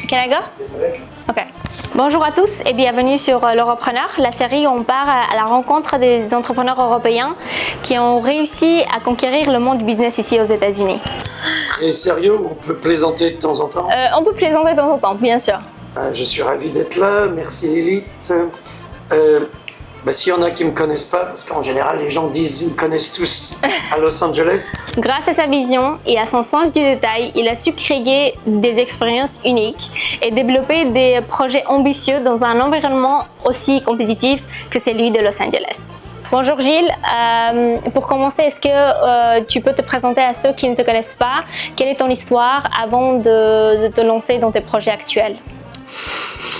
Can I go? Ok. Bonjour à tous et bienvenue sur l'Europreneur, la série où on part à la rencontre des entrepreneurs européens qui ont réussi à conquérir le monde du business ici aux États-Unis. Très sérieux, on peut plaisanter de temps en temps? On peut plaisanter de temps en temps, bien sûr. Je suis ravi d'être là, merci Lilith. S'il y en a qui ne me connaissent pas, parce qu'en général les gens disent qu'ils me connaissent tous à Los Angeles. Grâce à sa vision et à son sens du détail, il a su créer des expériences uniques et développer des projets ambitieux dans un environnement aussi compétitif que celui de Los Angeles. Bonjour Gilles, pour commencer, est-ce que tu peux te présenter à ceux qui ne te connaissent pas? Quelle est ton histoire avant de te lancer dans tes projets actuels?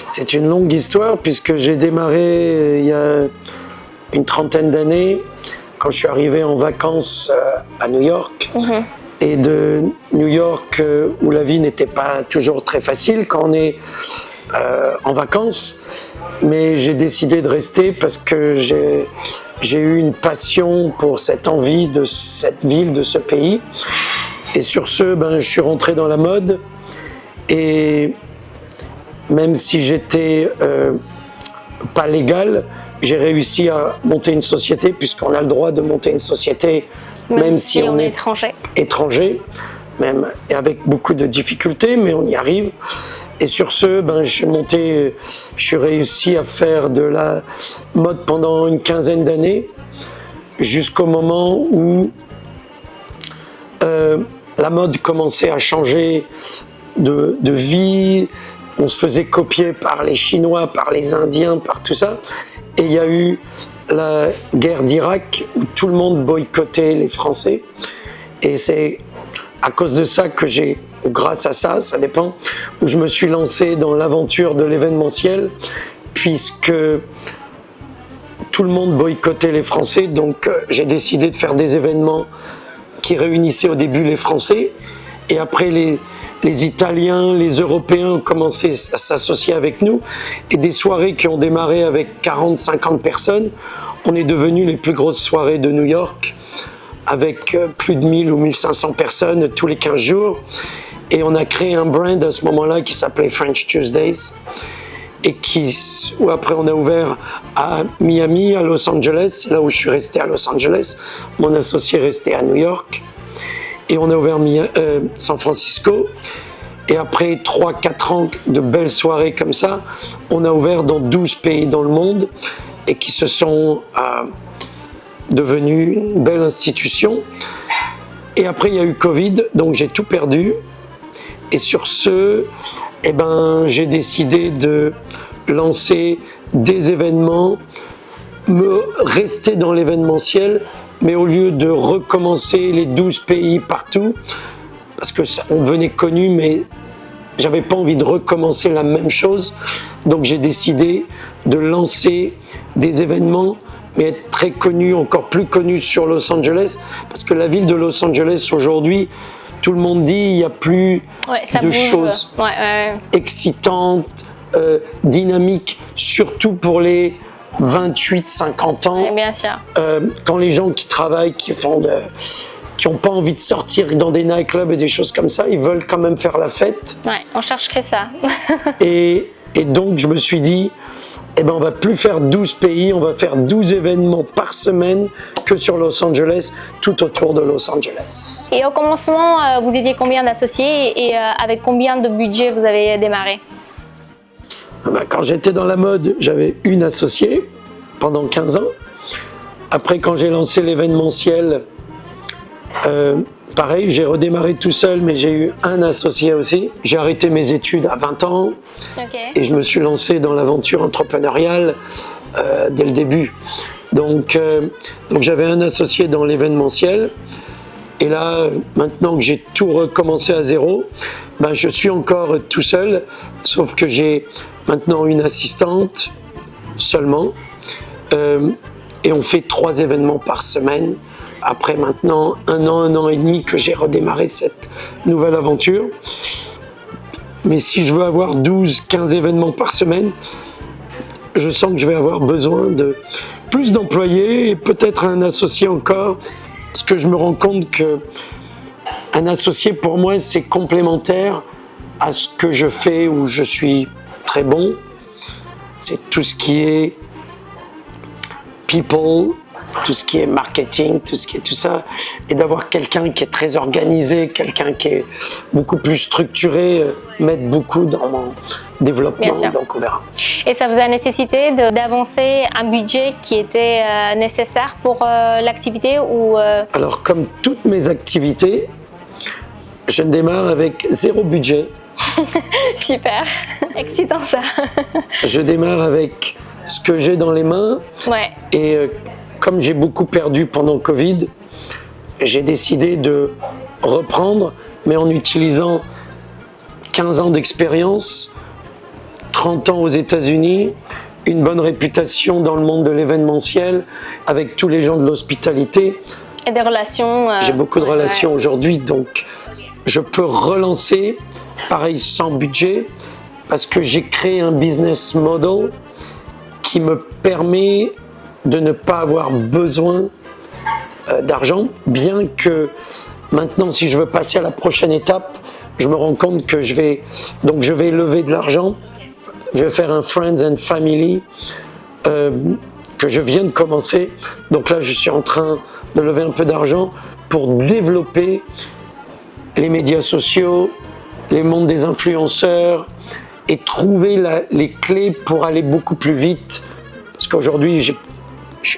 C'est une longue histoire puisque j'ai démarré il y a une trentaine d'années quand je suis arrivé en vacances à New York. Et de New York où la vie n'était pas toujours très facile quand on est en vacances, mais j'ai décidé de rester parce que j'ai eu une passion pour cette envie de cette ville, de ce pays. Et sur ce, je suis rentré dans la mode et même si j'étais pas légal, j'ai réussi à monter une société puisqu'on a le droit de monter une société même si on est étranger, même et avec beaucoup de difficultés, mais on y arrive. Et sur ce, je suis réussi à faire de la mode pendant une quinzaine d'années jusqu'au moment où la mode commençait à changer de vie. On se faisait copier par les Chinois, par les Indiens, par tout ça. Et il y a eu la guerre d'Irak où tout le monde boycottait les Français. Et c'est à cause de ça que grâce à ça, ça dépend, où je me suis lancé dans l'aventure de l'événementiel, puisque tout le monde boycottait les Français. Donc j'ai décidé de faire des événements qui réunissaient au début les Français. Et après les Italiens, les Européens ont commencé à s'associer avec nous et des soirées qui ont démarré avec 40-50 personnes, on est devenus les plus grosses soirées de New York avec plus de 1000 ou 1500 personnes tous les 15 jours et on a créé un brand à ce moment-là qui s'appelait French Tuesdays et où après on a ouvert à Miami, à Los Angeles, là où je suis resté à Los Angeles, mon associé est resté à New York. Et on a ouvert San Francisco. Et après 3-4 ans de belles soirées comme ça, on a ouvert dans 12 pays dans le monde et qui se sont devenus une belle institution. Et après, il y a eu Covid, donc j'ai tout perdu. Et sur ce, j'ai décidé de lancer des événements, rester dans l'événementiel, mais au lieu de recommencer les 12 pays partout, parce qu'on devenait connu, mais j'avais pas envie de recommencer la même chose, donc j'ai décidé de lancer des événements, mais être très connu, encore plus connu sur Los Angeles, parce que la ville de Los Angeles aujourd'hui, tout le monde dit il n'y a plus de choses excitantes, dynamiques, surtout pour les 28-50 ans, bien sûr. quand les gens qui travaillent, qui n'ont pas envie de sortir dans des nightclubs et des choses comme ça, ils veulent quand même faire la fête. Ouais, on cherche que ça. et donc je me suis dit, on va plus faire 12 pays, on va faire 12 événements par semaine que sur Los Angeles, tout autour de Los Angeles. Et au commencement, vous étiez combien d'associés et avec combien de budget vous avez démarré? Quand j'étais dans la mode, j'avais une associée pendant 15 ans. Après, quand j'ai lancé l'événementiel, pareil, j'ai redémarré tout seul, mais j'ai eu un associé aussi. J'ai arrêté mes études à 20 ans et je me suis lancé dans l'aventure entrepreneuriale dès le début. Donc j'avais un associé dans l'événementiel. Et là, maintenant que j'ai tout recommencé à zéro, je suis encore tout seul, sauf que j'ai maintenant une assistante seulement. Et on fait 3 événements par semaine. Après maintenant un an et demi que j'ai redémarré cette nouvelle aventure. Mais si je veux avoir 12-15 événements par semaine, je sens que je vais avoir besoin de plus d'employés et peut-être un associé encore. Parce que je me rends compte qu'un associé, pour moi, c'est complémentaire, à ce que je fais où je suis très bon. C'est tout ce qui est people, tout ce qui est marketing, tout ce qui est tout ça, et d'avoir quelqu'un qui est très organisé, quelqu'un qui est beaucoup plus structuré, m'aide beaucoup dans mon développement, donc on verra. Et ça vous a nécessité d'avancer un budget qui était nécessaire pour l'activité ou Alors, comme toutes mes activités, je démarre avec 0 budget. Super, excitant ça. Je démarre avec ce que j'ai dans les mains. Ouais. Et comme j'ai beaucoup perdu pendant le Covid, j'ai décidé de reprendre, mais en utilisant 15 ans d'expérience, 30 ans aux États-Unis, une bonne réputation dans le monde de l'événementiel, avec tous les gens de l'hospitalité. Et des relations. J'ai beaucoup de relations aujourd'hui, donc je peux relancer, pareil, sans budget, parce que j'ai créé un business model qui me permet de ne pas avoir besoin d'argent, bien que maintenant, si je veux passer à la prochaine étape, je me rends compte que je vais lever de l'argent, je vais faire un Friends and Family que je viens de commencer. Donc là, je suis en train de lever un peu d'argent pour développer les médias sociaux, les mondes des influenceurs et trouver les clés pour aller beaucoup plus vite. Parce qu'aujourd'hui,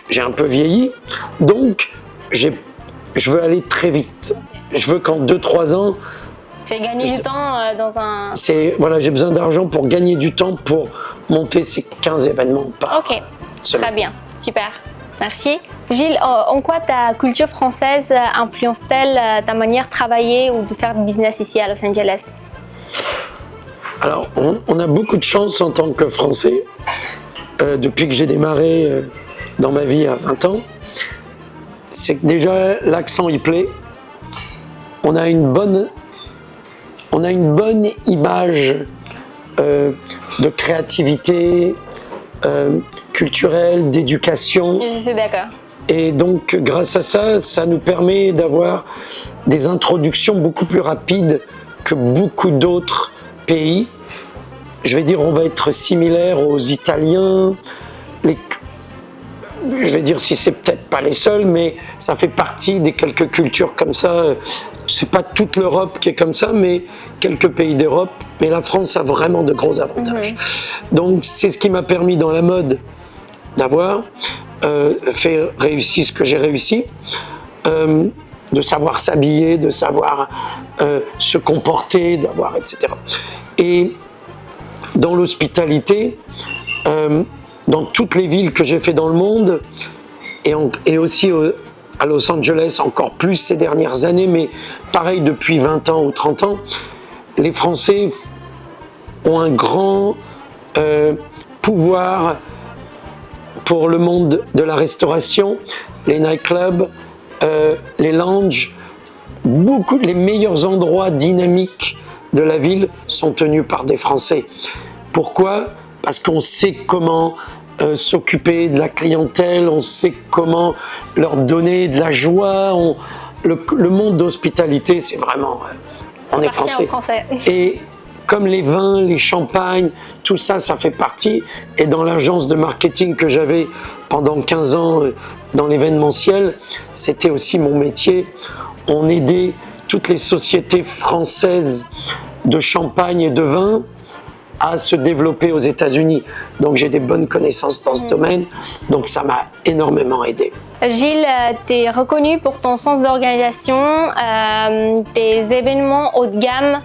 j'ai un peu vieilli, donc je veux aller très vite. Je veux qu'en 2-3 ans... C'est gagner du temps dans un... Voilà, j'ai besoin d'argent pour gagner du temps pour monter ces 15 événements par semaine. Très bien, super. Merci. Gilles, en quoi ta culture française influence-t-elle ta manière de travailler ou de faire du business ici à Los Angeles? Alors, on a beaucoup de chance en tant que Français. Depuis que j'ai démarré dans ma vie à 20 ans, c'est que déjà l'accent y plaît. On a une bonne image de créativité, culturelle, d'éducation. Je suis d'accord. Et donc, grâce à ça, ça nous permet d'avoir des introductions beaucoup plus rapides que beaucoup d'autres pays. Je vais dire, on va être similaire aux Italiens. Je vais dire, si c'est peut-être pas les seuls, mais ça fait partie des quelques cultures comme ça. C'est pas toute l'Europe qui est comme ça, mais quelques pays d'Europe. Mais la France a vraiment de gros avantages. Donc, c'est ce qui m'a permis dans la mode d'avoir fait réussir ce que j'ai réussi, de savoir s'habiller, de savoir se comporter, d'avoir, etc. Et dans l'hospitalité, dans toutes les villes que j'ai fait dans le monde, et aussi à Los Angeles encore plus ces dernières années, mais pareil depuis 20 ans ou 30 ans, les Français ont un grand pouvoir pour le monde de la restauration, les nightclubs, les lounges. Les meilleurs endroits dynamiques de la ville sont tenus par des Français. Pourquoi? Parce qu'on sait comment s'occuper de la clientèle, on sait comment leur donner de la joie. Le monde d'hospitalité, c'est vraiment... on est français. Et comme les vins, les champagnes, tout ça, ça fait partie. Et dans l'agence de marketing que j'avais pendant 15 ans dans l'événementiel, c'était aussi mon métier. On aidait toutes les sociétés françaises de champagne et de vin à se développer aux États-Unis. Donc j'ai des bonnes connaissances dans ce domaine, donc ça m'a énormément aidé. Gilles, tu es reconnu pour ton sens d'organisation, tes événements haut de gamme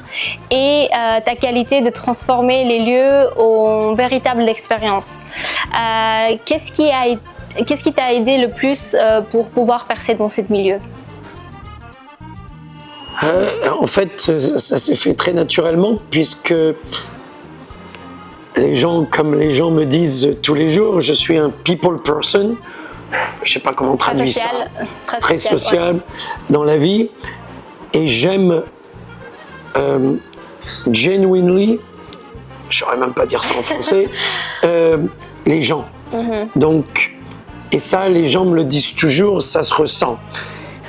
et ta qualité de transformer les lieux en véritable expérience. Qu'est-ce qui t'a aidé le plus pour pouvoir percer dans ce milieu? En fait, ça s'est fait très naturellement puisque les gens me disent tous les jours, je suis un people person. Je ne sais pas comment on traduit ça. Très social dans la vie. Et j'aime genuinely, je ne saurais même pas dire ça en français, les gens. Donc, et ça, les gens me le disent toujours, ça se ressent.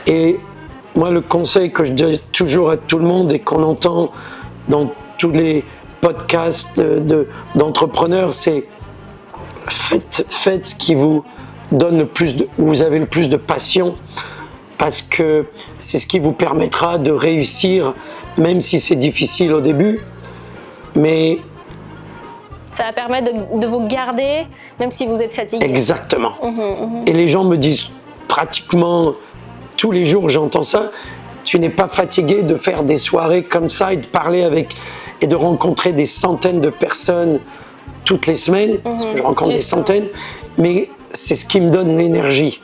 Et moi, le conseil que je donne toujours à tout le monde et qu'on entend dans tous les podcasts d'entrepreneurs, c'est faites ce qui vous donne où vous avez le plus de passion, parce que c'est ce qui vous permettra de réussir, même si c'est difficile au début, mais ça va permettre de vous garder, même si vous êtes fatigué. Exactement. Et les gens me disent pratiquement tous les jours, j'entends ça, tu n'es pas fatigué de faire des soirées comme ça et de parler et de rencontrer des centaines de personnes toutes les semaines, parce que je rencontre des centaines, mais c'est ce qui me donne l'énergie.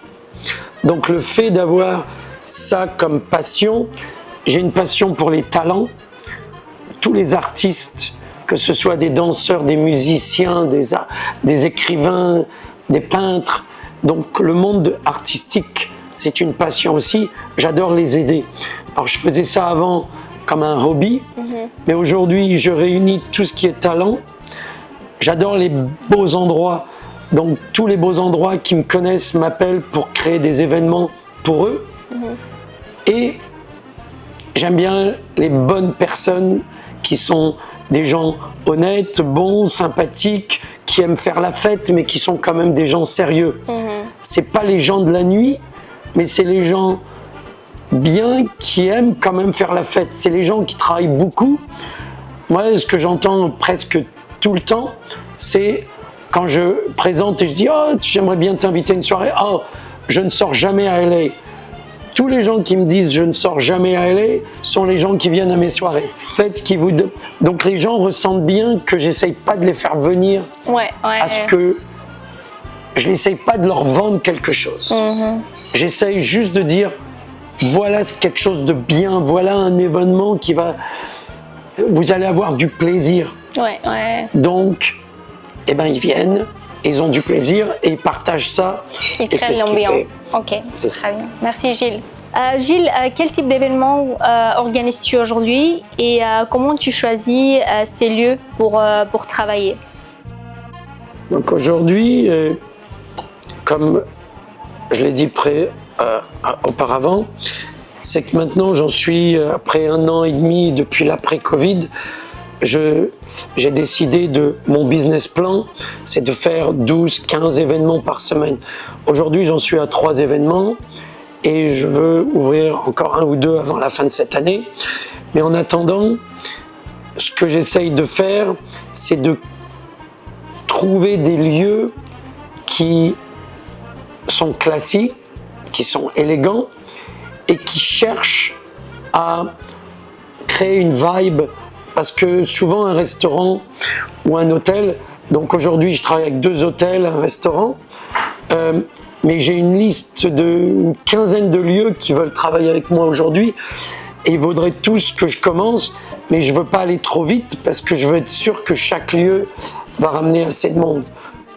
Donc le fait d'avoir ça comme passion, j'ai une passion pour les talents, tous les artistes, que ce soit des danseurs, des musiciens, des écrivains, des peintres. Donc le monde artistique, c'est une passion aussi. J'adore les aider. Alors je faisais ça avant comme un hobby, mais aujourd'hui je réunis tout ce qui est talent. J'adore les beaux endroits. Donc tous les beaux endroits qui me connaissent m'appellent pour créer des événements pour eux. Et j'aime bien les bonnes personnes qui sont des gens honnêtes, bons, sympathiques, qui aiment faire la fête, mais qui sont quand même des gens sérieux. C'est pas les gens de la nuit, mais c'est les gens bien qui aiment quand même faire la fête. C'est les gens qui travaillent beaucoup. Moi, ce que j'entends presque tout le temps, c'est quand je présente et je dis « Oh, j'aimerais bien t'inviter à une soirée. Oh, je ne sors jamais à LA. » Tous les gens qui me disent « je ne sors jamais à LA » sont les gens qui viennent à mes soirées. Faites ce qui vous donne. Donc les gens ressentent bien que j'essaye pas de les faire venir à ce que... Je n'essaye pas de leur vendre quelque chose. J'essaye juste de dire « voilà quelque chose de bien, voilà un événement qui va... Vous allez avoir du plaisir. » Donc, eh ben, ils viennent, ils ont du plaisir et ils partagent ça. Ils créent l'ambiance. Ok, c'est très bien. Merci Gilles. Gilles, quel type d'événement organises-tu aujourd'hui et comment tu choisis ces lieux pour travailler? Donc aujourd'hui, comme je l'ai dit auparavant, c'est que maintenant j'en suis, après 1 an et demi depuis l'après-Covid, j'ai décidé de mon business plan, c'est de faire 12-15 événements par semaine. Aujourd'hui, j'en suis à 3 événements et je veux ouvrir encore 1 ou 2 avant la fin de cette année. Mais en attendant, ce que j'essaye de faire, c'est de trouver des lieux qui sont classiques, qui sont élégants et qui cherchent à créer une vibe. Parce que souvent un restaurant ou un hôtel, donc aujourd'hui je travaille avec 2 hôtels, un restaurant, mais j'ai une liste une quinzaine de lieux qui veulent travailler avec moi aujourd'hui et ils voudraient tous que je commence, mais je ne veux pas aller trop vite parce que je veux être sûr que chaque lieu va ramener assez de monde.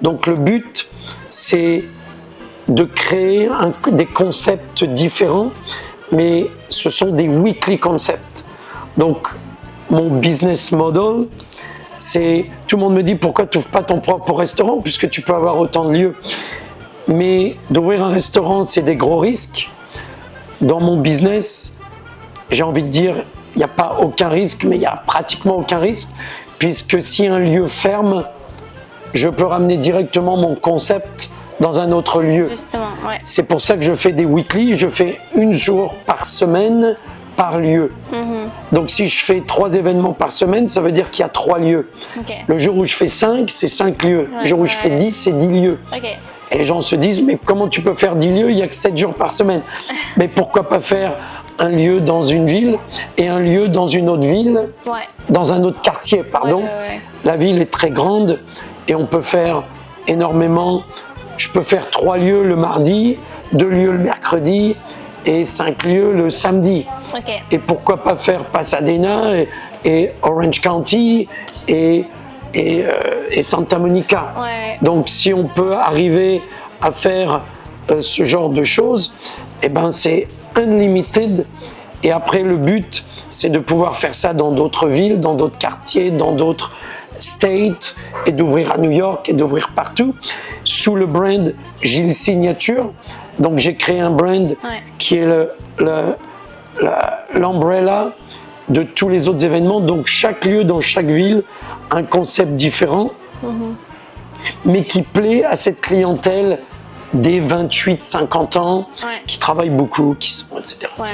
Donc le but, c'est de créer des concepts différents, mais ce sont des weekly concepts. Donc mon business model, c'est... Tout le monde me dit pourquoi tu n'ouvres pas ton propre restaurant puisque tu peux avoir autant de lieux. Mais d'ouvrir un restaurant, c'est des gros risques. Dans mon business, j'ai envie de dire, il n'y a pas aucun risque, mais il n'y a pratiquement aucun risque puisque si un lieu ferme, je peux ramener directement mon concept dans un autre lieu. Justement, ouais. C'est pour ça que je fais des weekly, je fais 1 jour par semaine par lieu. Donc si je fais 3 événements par semaine, ça veut dire qu'il y a 3 lieux. Le jour où je fais 5, c'est 5 lieux. Le jour où je fais 10, c'est 10 lieux. Et les gens se disent, mais comment tu peux faire 10 lieux, il n'y a que 7 jours par semaine. Mais pourquoi pas faire un lieu dans une ville et un lieu dans une autre ville, dans un autre quartier, pardon. La ville est très grande et on peut faire énormément. Je peux faire 3 lieux le mardi, 2 lieux le mercredi et 5 lieux le samedi. Et pourquoi pas faire Pasadena et Orange County et Santa Monica. Donc si on peut arriver à faire ce genre de choses, eh ben c'est unlimited. Et après le but, c'est de pouvoir faire ça dans d'autres villes, dans d'autres quartiers, dans d'autres states, et d'ouvrir à New York et d'ouvrir partout sous le brand Gilles Signature. Donc j'ai créé un brand qui est l'umbrella de tous les autres événements. Donc chaque lieu dans chaque ville, un concept différent, mais qui plaît à cette clientèle des 28-50 ans, qui travaillent beaucoup, qui sont, etc. Ouais.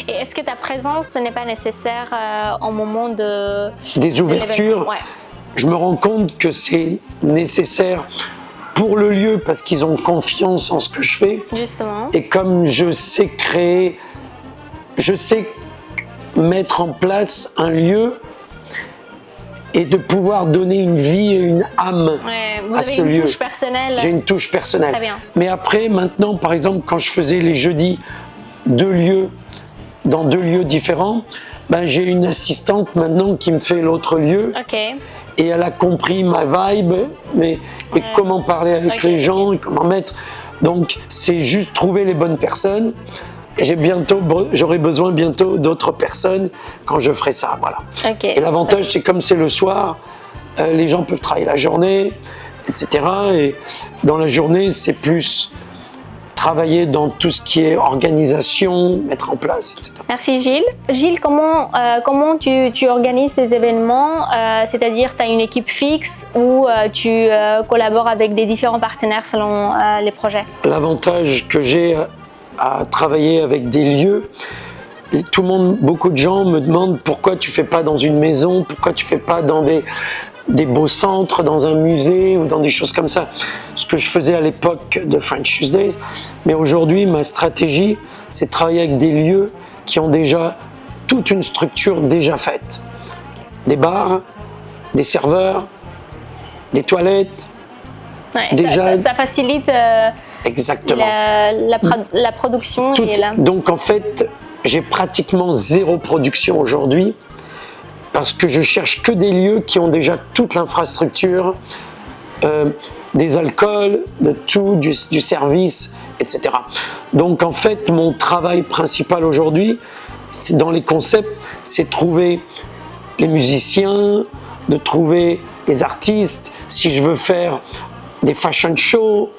Et est-ce que ta présence n'est pas nécessaire au moment des ouvertures? Je me rends compte que c'est nécessaire pour le lieu parce qu'ils ont confiance en ce que je fais. Justement. Et comme je sais créer, je sais mettre en place un lieu et de pouvoir donner une vie et une âme vous à avez ce une lieu. touche personnelle. J'ai une touche personnelle. Très bien. Mais après, maintenant, par exemple, quand je faisais les jeudis dans deux lieux différents, ben, j'ai une assistante maintenant qui me fait l'autre lieu. Et elle a compris ma vibe, et comment parler avec les gens, et comment mettre. Donc, c'est juste trouver les bonnes personnes. J'aurai besoin bientôt d'autres personnes quand je ferai ça, voilà. Et l'avantage, c'est comme c'est le soir, les gens peuvent travailler la journée, etc. Et dans la journée, c'est plus travailler dans tout ce qui est organisation, mettre en place, etc. Merci Gilles. Gilles, comment tu organises ces événements? C'est-à-dire, tu as une équipe fixe ou tu collabores avec des différents partenaires selon les projets? L'avantage que j'ai à travailler avec des lieux, beaucoup de gens me demandent pourquoi tu fais pas dans une maison, pourquoi tu fais pas dans des beaux centres, dans un musée ou dans des choses comme ça. Ce que je faisais à l'époque de French Tuesdays. Mais aujourd'hui, ma stratégie, c'est de travailler avec des lieux qui ont déjà toute une structure déjà faite. Des bars, des serveurs, des toilettes. Déjà, ça facilite exactement. la production. Donc en fait, j'ai pratiquement zéro production aujourd'hui parce que je cherche que des lieux qui ont déjà toute l'infrastructure, des alcools, de tout, du service, etc. Donc en fait, mon travail principal aujourd'hui, dans les concepts, c'est de trouver les musiciens, de trouver les artistes, si je veux faire des fashion shows,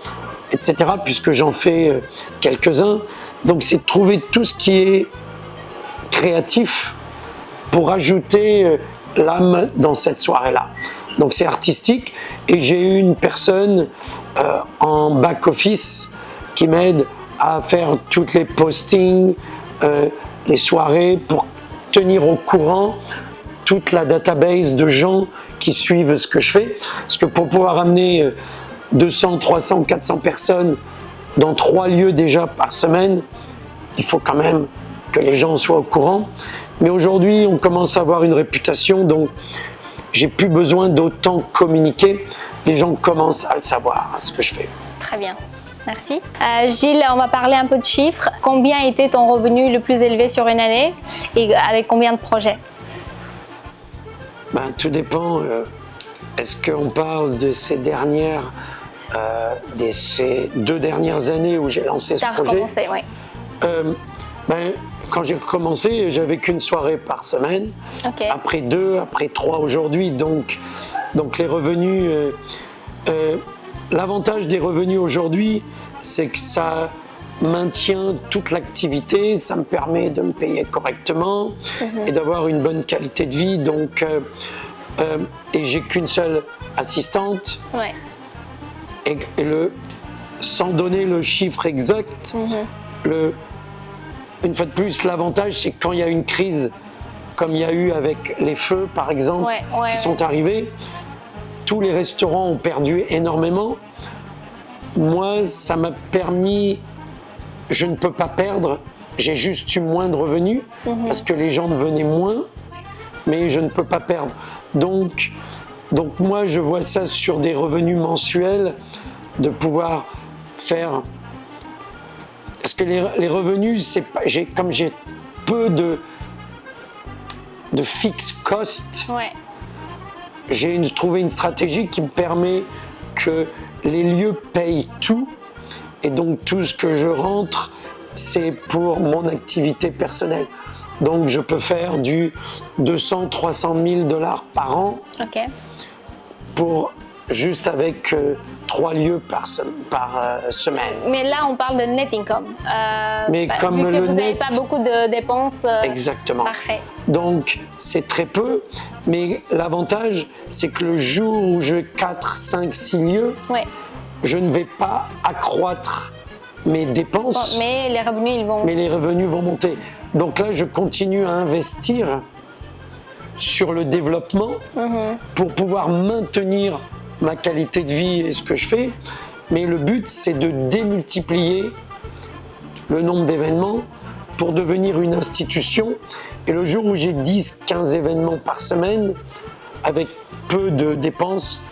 etc., puisque j'en fais quelques-uns. Donc c'est de trouver tout ce qui est créatif pour ajouter l'âme dans cette soirée-là. Donc c'est artistique et j'ai eu une personne en back-office qui m'aide à faire toutes les postings, les soirées pour tenir au courant toute la database de gens qui suivent ce que je fais. Parce que pour pouvoir amener 200, 300, 400 personnes dans 3 lieux déjà par semaine, il faut quand même que les gens soient au courant. Mais aujourd'hui, on commence à avoir une réputation, donc j'ai plus besoin d'autant communiquer. Les gens commencent à le savoir, ce que je fais. Très bien, merci. Gilles, on va parler un peu de chiffres. Combien était ton revenu le plus élevé sur une année et avec combien de projets? Tout dépend. Est-ce qu'on parle de ces 2 dernières années où j'ai lancé ce projet? Recommencé, oui. Quand j'ai commencé, j'avais qu'une soirée par semaine. Après 2, après 3 aujourd'hui. Donc les revenus, l'avantage des revenus aujourd'hui, c'est que ça maintient toute l'activité, ça me permet de me payer correctement et d'avoir une bonne qualité de vie. Donc, et j'ai qu'une seule assistante. Et sans donner le chiffre exact, une fois de plus, l'avantage, c'est que quand il y a une crise, comme il y a eu avec les feux, par exemple, qui sont arrivés, tous les restaurants ont perdu énormément. Moi, ça m'a permis, je ne peux pas perdre, j'ai juste eu moins de revenus, parce que les gens venaient moins, mais je ne peux pas perdre. Donc moi, je vois ça sur des revenus mensuels, de pouvoir faire... Parce que les revenus, c'est pas, comme j'ai peu de fixed cost, j'ai trouvé une stratégie qui me permet que les lieux payent tout. Et donc tout ce que je rentre, c'est pour mon activité personnelle. Donc je peux faire du 200 300 000 $ par an pour juste avec 3 lieux par semaine. Mais là, on parle de net income. Mais comme vu que le vous n'avez net- pas beaucoup de dépenses. Exactement. Parfait. Donc, c'est très peu, mais l'avantage, c'est que le jour où je 4, 5, 6 lieux, Ouais. je ne vais pas accroître mes dépenses, Mais les revenus, ils vont. mais les revenus vont monter. Donc là, je continue à investir sur le développement pour pouvoir maintenir ma qualité de vie et ce que je fais. Mais le but, c'est de démultiplier le nombre d'événements pour devenir une institution. Et le jour où j'ai 10, 15 événements par semaine, avec peu de dépenses,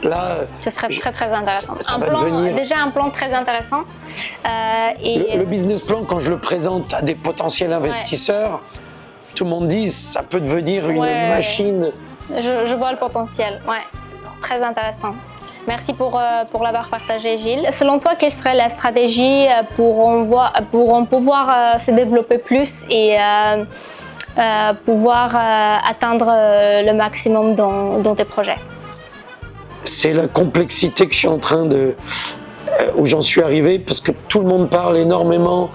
là, Ce serait très très intéressant. ça va devenir- Déjà un plan très intéressant. Et le business plan, quand je le présente à des potentiels investisseurs, tout le monde dit ça peut devenir une Ouais. machine. je vois le potentiel. Ouais. Très intéressant. Merci pour l'avoir partagé, Gilles. Selon toi, quelle serait la stratégie pour en pouvoir se développer plus et pouvoir atteindre le maximum dans tes projets? C'est la complexité que je suis en train de... où j'en suis arrivé, parce que tout le monde parle énormément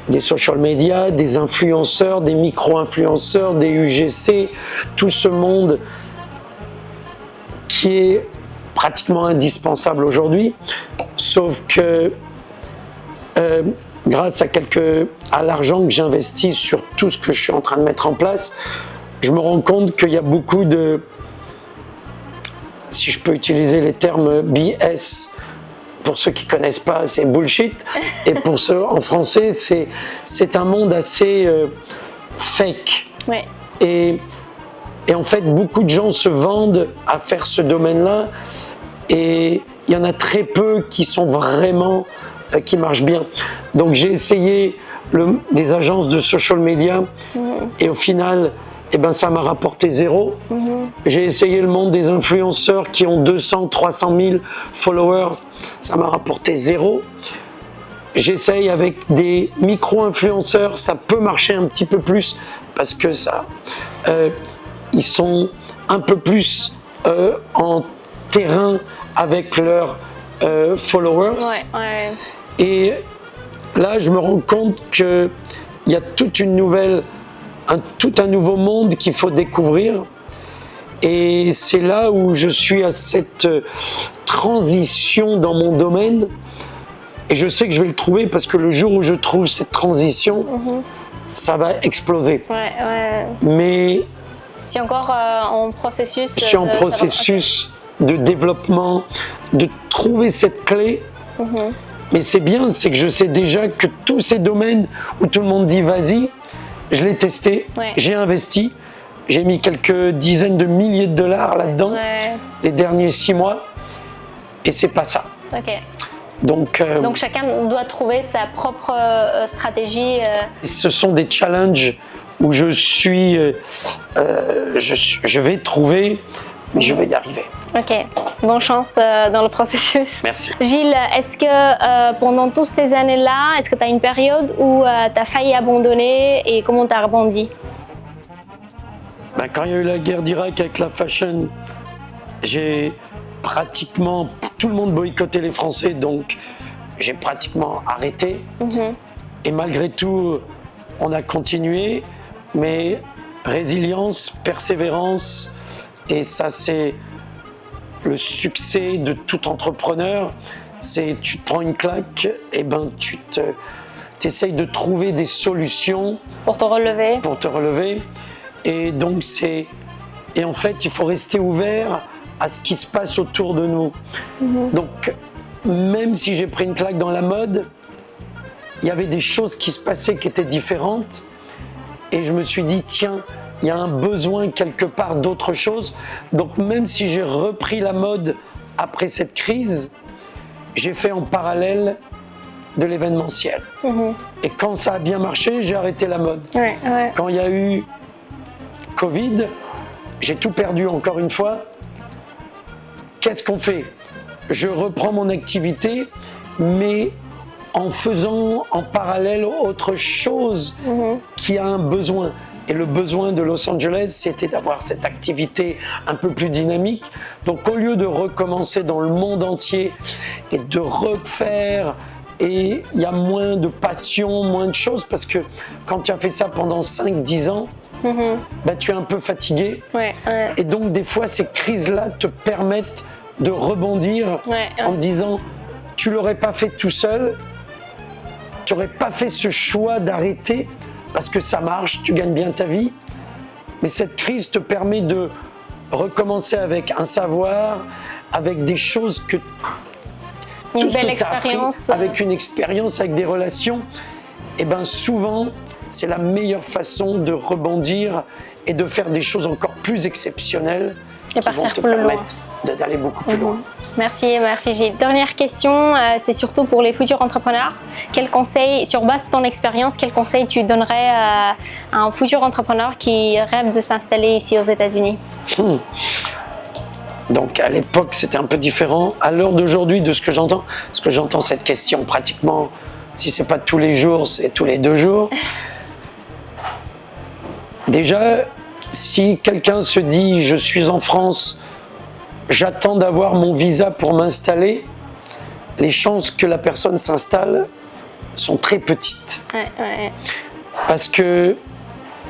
des social media, des influenceurs, des micro-influenceurs, des UGC, tout ce monde qui est pratiquement indispensable aujourd'hui, sauf que grâce à l'argent que j'investis sur tout ce que je suis en train de mettre en place, je me rends compte qu'il y a beaucoup de, si je peux utiliser les termes BS, pour ceux qui ne connaissent pas, c'est bullshit, et pour ceux en français, c'est un monde assez fake. Ouais. Et en fait, beaucoup de gens se vendent à faire ce domaine-là, et il y en a très peu qui sont vraiment, qui marchent bien. Donc j'ai essayé des agences de social media, et au final, eh ben, ça m'a rapporté 0. J'ai essayé le monde des influenceurs qui ont 200, 300 000 followers, ça m'a rapporté 0. J'essaye avec des micro-influenceurs, ça peut marcher un petit peu plus, parce que ils sont un peu plus en terrain avec leurs followers. Ouais, ouais. Et là, je me rends compte qu'il y a toute une nouvelle, tout un nouveau monde qu'il faut découvrir. Et c'est là où je suis à cette transition dans mon domaine. Et je sais que je vais le trouver, parce que le jour où je trouve cette transition, ça va exploser. Ouais, ouais. Mais C'est encore en processus. je suis en processus de développement, de trouver cette clé. Mais c'est bien, c'est que je sais déjà que tous ces domaines où tout le monde dit vas-y, je l'ai testé, Ouais. j'ai investi, j'ai mis quelques dizaines de milliers de dollars là-dedans les derniers 6 mois, et c'est pas ça. Ok. Donc Chacun doit trouver sa propre stratégie. ce sont des challenges où je vais trouver, mais je vais y arriver. Ok. Bonne chance dans le processus. Merci. Gilles, est-ce que pendant toutes ces années-là, est-ce que tu as une période où tu as failli abandonner et comment tu as rebondi? Ben, quand il y a eu la guerre d'Irak avec la fashion, j'ai pratiquement, tout le monde boycottait les Français, donc j'ai pratiquement arrêté. Et malgré tout, on a continué, mais résilience, persévérance, et ça c'est le succès de tout entrepreneur, c'est tu te prends une claque, et ben tu essayes de trouver des solutions Pour te relever. pour te relever. Et donc et en fait, il faut rester ouvert à ce qui se passe autour de nous. Donc, même si j'ai pris une claque dans la mode, il y avait des choses qui se passaient qui étaient différentes. Et je me suis dit, tiens, il y a un besoin quelque part d'autre chose. Donc, même si j'ai repris la mode après cette crise, j'ai fait en parallèle de l'événementiel. Et quand ça a bien marché, j'ai arrêté la mode. Ouais, ouais. Quand il y a eu Covid, j'ai tout perdu encore une fois. Qu'est-ce qu'on fait? Je reprends mon activité, mais en faisant en parallèle autre chose qui a un besoin. Et le besoin de Los Angeles, c'était d'avoir cette activité un peu plus dynamique. Donc au lieu de recommencer dans le monde entier et de refaire, et il y a moins de passion, moins de choses, parce que quand tu as fait ça pendant 5-10 ans, bah, tu es un peu fatigué. Ouais. Et donc des fois, ces crises-là te permettent de rebondir en te disant, tu l'aurais pas fait tout seul, tu n'aurais pas fait ce choix d'arrêter, parce que ça marche, tu gagnes bien ta vie. Mais cette crise te permet de recommencer avec un savoir, avec des choses que... Une belle expérience. Avec une expérience, avec des relations. Et bien souvent, c'est la meilleure façon de rebondir et de faire des choses encore plus exceptionnelles et qui vont te permettre d'aller beaucoup plus loin. Merci Gilles. Dernière question, c'est surtout pour les futurs entrepreneurs. Quel conseil, sur base de ton expérience, quel conseil tu donnerais à un futur entrepreneur qui rêve de s'installer ici aux États-Unis? Donc à l'époque, c'était un peu différent. À l'heure d'aujourd'hui, de ce que j'entends cette question pratiquement, si c'est pas tous les jours, c'est tous les 2 jours. Déjà, si quelqu'un se dit « je suis en France », j'attends d'avoir mon visa pour m'installer, les chances que la personne s'installe sont très petites. Parce que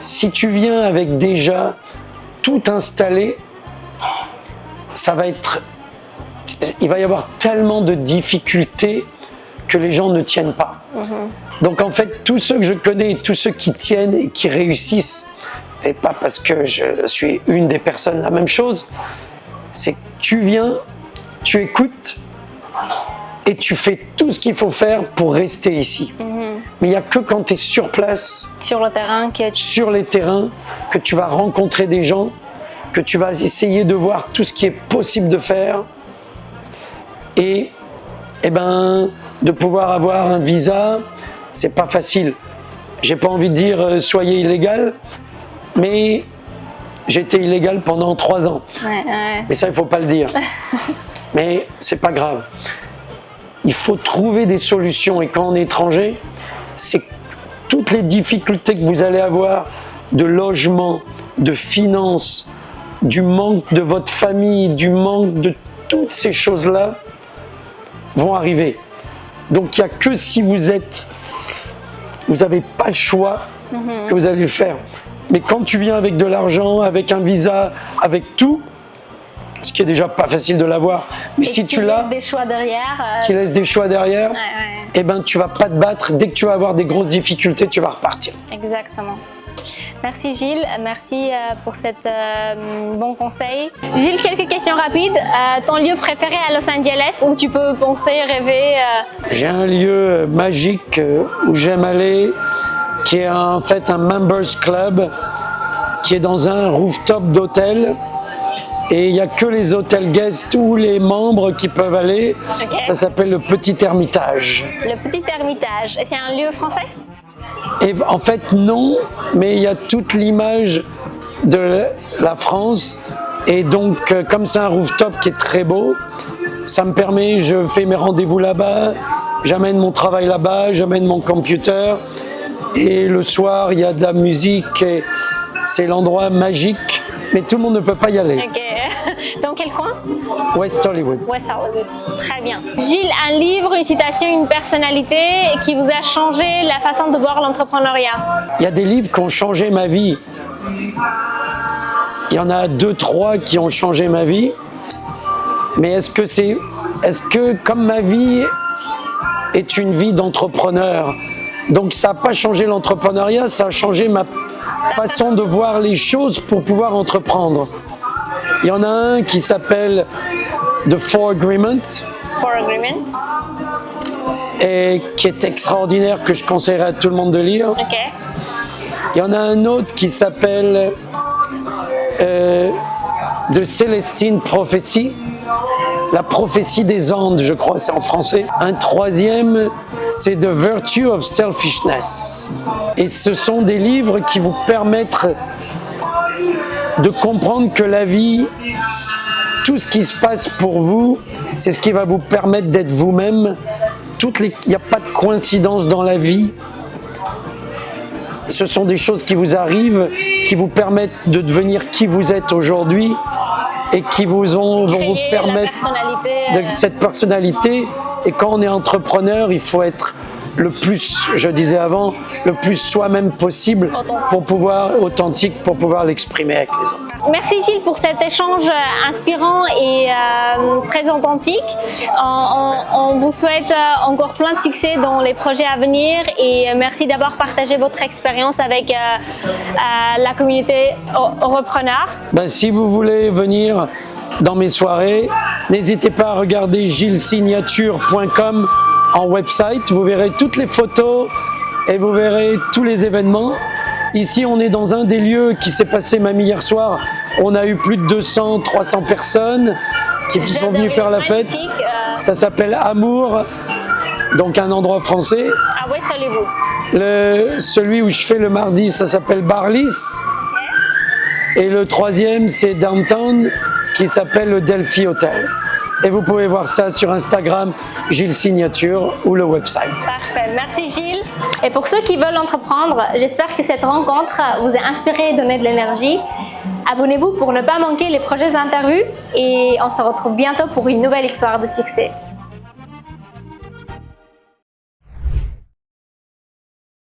si tu viens avec déjà tout installé, il va y avoir tellement de difficultés que les gens ne tiennent pas. Donc en fait, tous ceux que je connais, tous ceux qui tiennent et qui réussissent, et pas parce que je suis une des personnes, la même chose, c'est que tu viens, tu écoutes et tu fais tout ce qu'il faut faire pour rester ici. Mais il n'y a que quand tu es sur place, sur le terrain, sur les terrains, que tu vas rencontrer des gens, que tu vas essayer de voir tout ce qui est possible de faire et de pouvoir avoir un visa, c'est pas facile. J'ai pas envie de dire soyez illégal, mais j'étais illégal pendant 3 ans. Mais ça, il faut pas le dire. Mais c'est pas grave. Il faut trouver des solutions. Et quand on est étranger, c'est toutes les difficultés que vous allez avoir de logement, de finances, du manque de votre famille, du manque de toutes ces choses-là vont arriver. Donc il n'y a que si vous n'avez pas le choix que vous allez le faire. Mais quand tu viens avec de l'argent, avec un visa, avec tout, ce qui est déjà pas facile de l'avoir, mais si tu l'as, des choix derrière, qui laisse des choix derrière, et ben tu vas pas te battre. Dès que tu vas avoir des grosses difficultés, tu vas repartir. Exactement. Merci Gilles, merci pour cet bon conseil. Gilles, quelques questions rapides. Ton lieu préféré à Los Angeles où tu peux penser, rêver J'ai un lieu magique où j'aime aller, qui est en fait un members club, qui est dans un rooftop d'hôtel. Et il n'y a que les hôtels guest ou les membres qui peuvent aller. Ça s'appelle le Petit Hermitage. Le Petit Hermitage. Et c'est un lieu français? Et en fait, non, mais il y a toute l'image de la France. Et donc, comme c'est un rooftop qui est très beau, ça me permet, je fais mes rendez-vous là-bas, j'amène mon travail là-bas, j'amène mon computer. Et le soir, il y a de la musique et c'est l'endroit magique. Mais tout le monde ne peut pas y aller. Ok. Dans quel coin? West Hollywood. West Hollywood. Très bien. Gilles, un livre, une citation, une personnalité qui vous a changé la façon de voir l'entrepreneuriat? Il y a des livres qui ont changé ma vie. Il y en a 2-3 qui ont changé ma vie. Mais est-ce que comme ma vie est une vie d'entrepreneur, donc ça n'a pas changé l'entrepreneuriat, ça a changé ma façon de voir les choses pour pouvoir entreprendre. Il y en a un qui s'appelle The Four Agreements. Four Agreements. Et qui est extraordinaire, que je conseillerais à tout le monde de lire. Ok. Il y en a un autre qui s'appelle The Celestine Prophecy, la prophétie des Andes, je crois, c'est en français. Un troisième, c'est The Virtue of Selfishness. Et ce sont des livres qui vous permettent de comprendre que la vie, tout ce qui se passe pour vous, c'est ce qui va vous permettre d'être vous-même. Il n'y a pas de coïncidence dans la vie. ce sont des choses qui vous arrivent, qui vous permettent de devenir qui vous êtes aujourd'hui et qui vont vous permettre de cette personnalité. Et quand on est entrepreneur, il faut être le plus, je disais avant, le plus soi-même possible pour pouvoir authentique, pour pouvoir l'exprimer avec les autres. Merci Gilles pour cet échange inspirant et très authentique. On vous souhaite encore plein de succès dans les projets à venir et merci d'avoir partagé votre expérience avec la communauté Europreneur. Si vous voulez venir dans mes soirées, n'hésitez pas à regarder gillessignature.com en website. Vous verrez toutes les photos et vous verrez tous les événements. Ici, on est dans un des lieux qui s'est passé même hier soir. On a eu plus de 200, 300 personnes qui sont venues faire la fête. Ça s'appelle Amour, donc un endroit français. À West Hollywood. Celui où je fais le mardi, ça s'appelle Barlis. Et le troisième, c'est Downtown, qui s'appelle le Delphi Hotel. Et vous pouvez voir ça sur Instagram, Gilles Signature ou le website. Parfait, merci Gilles. Et pour ceux qui veulent entreprendre, j'espère que cette rencontre vous a inspiré et donné de l'énergie. Abonnez-vous pour ne pas manquer les prochaines interviews et on se retrouve bientôt pour une nouvelle histoire de succès.